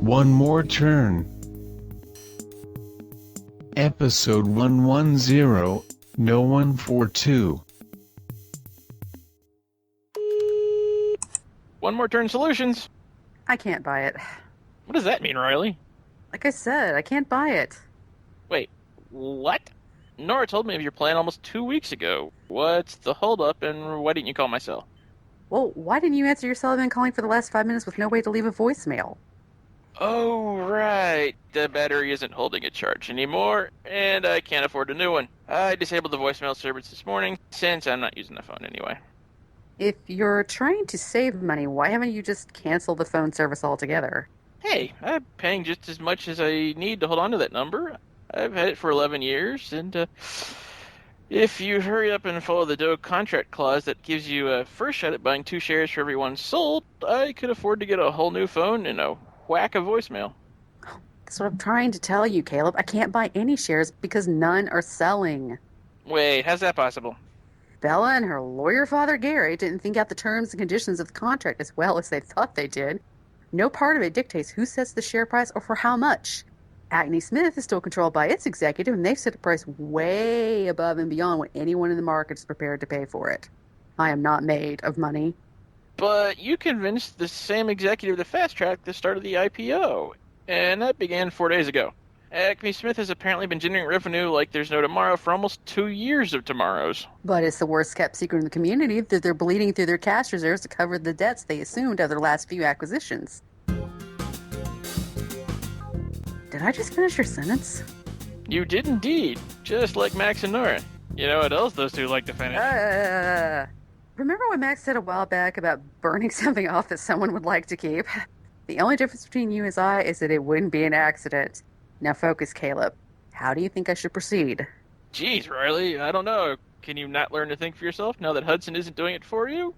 One more turn. Episode 110, No 142. One More Turn Solutions. I can't buy it. What does that mean, Riley? Like I said, I can't buy it. Wait, what? Nora told me of your plan almost 2 weeks ago. What's the holdup, and why didn't you call my cell? Well, why didn't you answer your cell? I've been calling for the last 5 minutes with no way to leave a voicemail. Oh, right. The battery isn't holding a charge anymore, and I can't afford a new one. I disabled the voicemail service this morning, since I'm not using the phone anyway. If you're trying to save money, why haven't you just canceled the phone service altogether? Hey, I'm paying just as much as I need to hold on to that number. I've had it for 11 years, and if you hurry up and follow the Doe contract clause that gives you a first shot at buying 2 shares for every one sold, I could afford to get a whole new phone and a whack of voicemail. That's what I'm trying to tell you, Caleb. I can't buy any shares because none are selling. Wait, how's that possible? Bella and her lawyer father, Gary, didn't think out the terms and conditions of the contract as well as they thought they did. No part of it dictates who sets the share price or for how much. Acme Smith is still controlled by its executive, and they've set a price way above and beyond what anyone in the market is prepared to pay for it. I am not made of money. But you convinced the same executive to fast-track the start of the IPO, and that began 4 days ago. Acme Smith has apparently been generating revenue like there's no tomorrow for almost 2 years of tomorrows. But it's the worst-kept secret in the community that they're bleeding through their cash reserves to cover the debts they assumed of their last few acquisitions. Did I just finish your sentence? You did indeed, just like Max and Nora. You know what else those two like to finish? Remember what Max said a while back about burning something off that someone would like to keep? The only difference between you and I is that it wouldn't be an accident. Now focus, Caleb. How do you think I should proceed? Jeez, Riley, I don't know. Can you not learn to think for yourself now that Hudson isn't doing it for you?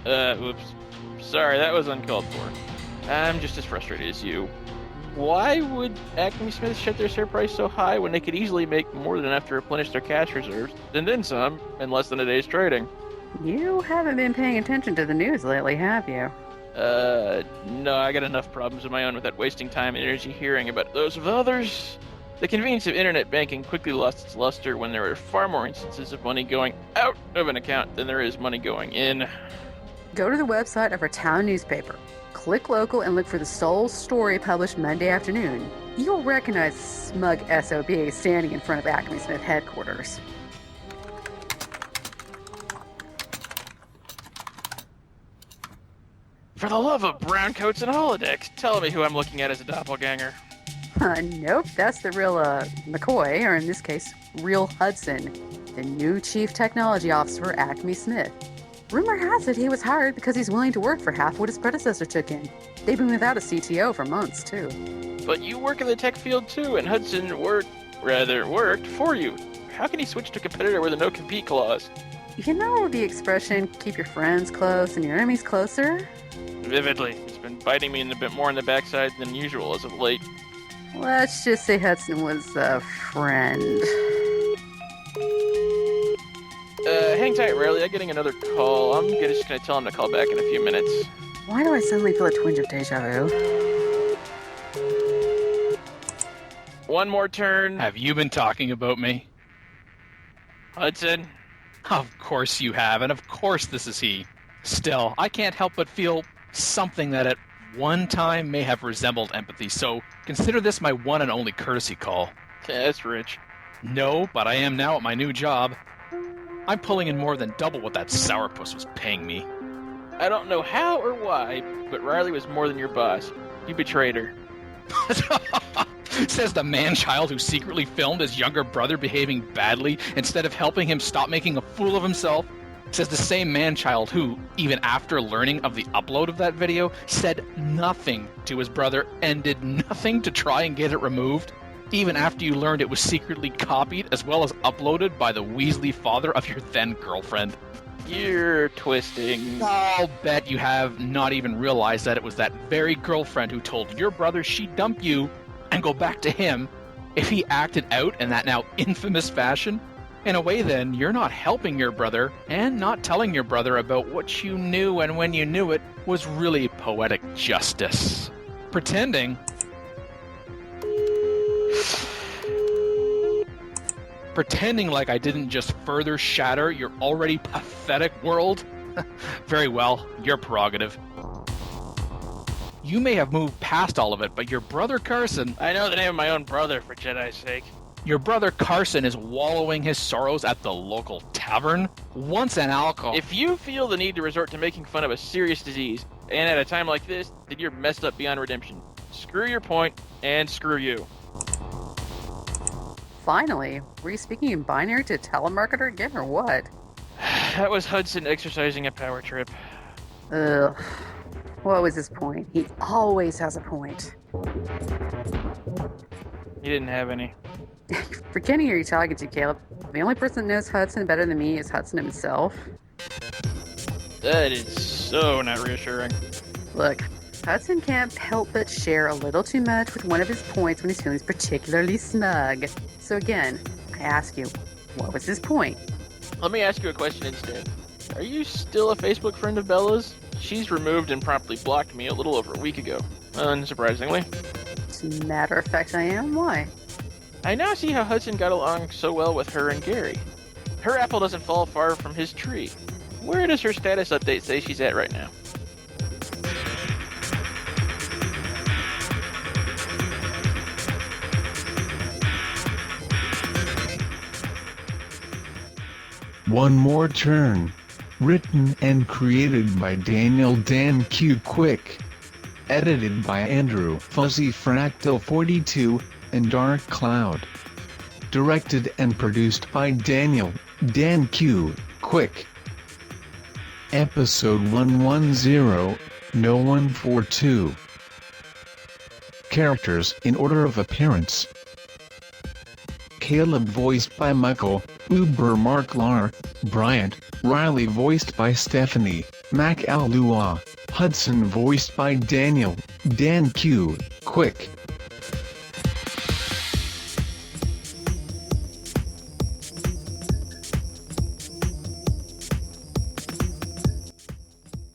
Oops. Sorry, that was uncalled for. I'm just as frustrated as you. Why would Acme Smith set their share price so high when they could easily make more than enough to replenish their cash reserves, and then some, in less than a day's trading? You haven't been paying attention to the news lately, have you? No, I got enough problems of my own without wasting time and energy hearing about those of others. The convenience of internet banking quickly lost its luster when there were far more instances of money going out of an account than there is money going in. Go to the website of our town newspaper. Click local and look for the sole story published Monday afternoon. You'll recognize smug SOB standing in front of Acme Smith headquarters. For the love of brown coats and holodecks, tell me who I'm looking at as a doppelganger. Nope, that's the real McCoy, or in this case, real Hudson, the new chief technology officer for Acme Smith. Rumor has it he was hired because he's willing to work for half what his predecessor took in. They've been without a CTO for months, too. But you work in the tech field, too, and Hudson worked for you. How can he switch to a competitor with a no-compete clause? You know the expression, keep your friends close and your enemies closer? Vividly. It's been biting me a bit more in the backside than usual as of late. Let's just say Hudson was a friend. Hang tight, Riley. I'm getting another call. I'm just gonna tell him to call back in a few minutes. Why do I suddenly feel a twinge of deja vu? One more turn. Have you been talking about me? Hudson? Of course you have, and of course this is he. Still, I can't help but feel something that at one time may have resembled empathy, so consider this my one and only courtesy call. Yeah, that's rich. No, but I am now at my new job. I'm pulling in more than double what that sourpuss was paying me. I don't know how or why, but Riley was more than your boss. You betrayed her. Says the man-child who secretly filmed his younger brother behaving badly instead of helping him stop making a fool of himself. Says the same man-child who, even after learning of the upload of that video, said nothing to his brother and did nothing to try and get it removed, even after you learned it was secretly copied as well as uploaded by the Weasley father of your then-girlfriend. You're twisting. I'll bet you have not even realized that it was that very girlfriend who told your brother she'd dump you and go back to him if he acted out in that now infamous fashion. In a way, then, you're not helping your brother and not telling your brother about what you knew and when you knew it was really poetic justice. Pretending like I didn't just further shatter your already pathetic world? Very well, your prerogative. You may have moved past all of it, but your brother Carson... I know the name of my own brother, for Jedi's sake. Your brother Carson is wallowing his sorrows at the local tavern? Once an alcohol... If you feel the need to resort to making fun of a serious disease, and at a time like this, then you're messed up beyond redemption. Screw your point, and screw you. Finally, were you speaking in binary to a telemarketer again, or what? That was Hudson exercising a power trip. Ugh. What was his point? He always has a point. He didn't have any. Forgetting who you're talking to, Caleb. The only person that knows Hudson better than me is Hudson himself. That is so not reassuring. Look, Hudson can't help but share a little too much with one of his points when he's feeling particularly smug. So again, I ask you, what was his point? Let me ask you a question instead. Are you still a Facebook friend of Bella's? She's removed and promptly blocked me a little over a week ago. Unsurprisingly. As a matter of fact, I am. Why? I now see how Hudson got along so well with her and Gary. Her apple doesn't fall far from his tree. Where does her status update say she's at right now? One More Turn. Written and created by Daniel Dan Q. Quick. Edited by Andrew Fuzzy Fractal 42 and Dark Cloud. Directed and produced by Daniel Dan Q. Quick. Episode 110, No 142. Characters in order of appearance. Caleb voiced by Michael, Uber Marklar, Bryant, Riley voiced by Stephanie, McAlua, Hudson voiced by Daniel, Dan Q. Quick.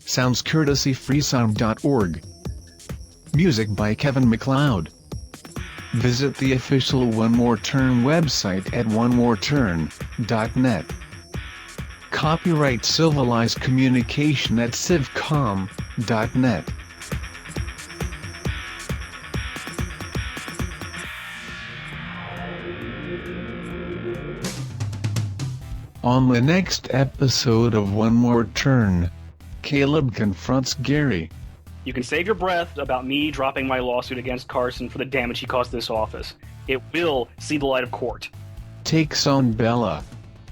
Sounds courtesy freesound.org. Music by Kevin MacLeod. Visit the official One More Turn website at onemoreturn.net. Copyright Civilized Communication at civcom.net. On the next episode of One More Turn, Caleb confronts Gary. You can save your breath about me dropping my lawsuit against Carson for the damage he caused this office. It will see the light of court. Takes on Bella.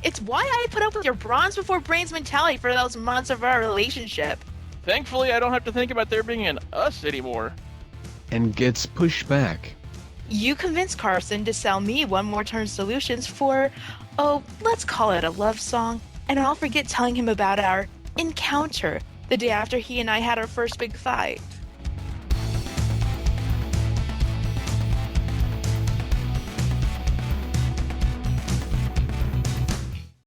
It's why I put up with your bronze before brains mentality for those months of our relationship. Thankfully, I don't have to think about there being an us anymore. And gets pushed back. You convinced Carson to sell me One More Turn solutions for, let's call it a love song, and I'll forget telling him about our encounter the day after he and I had our first big fight.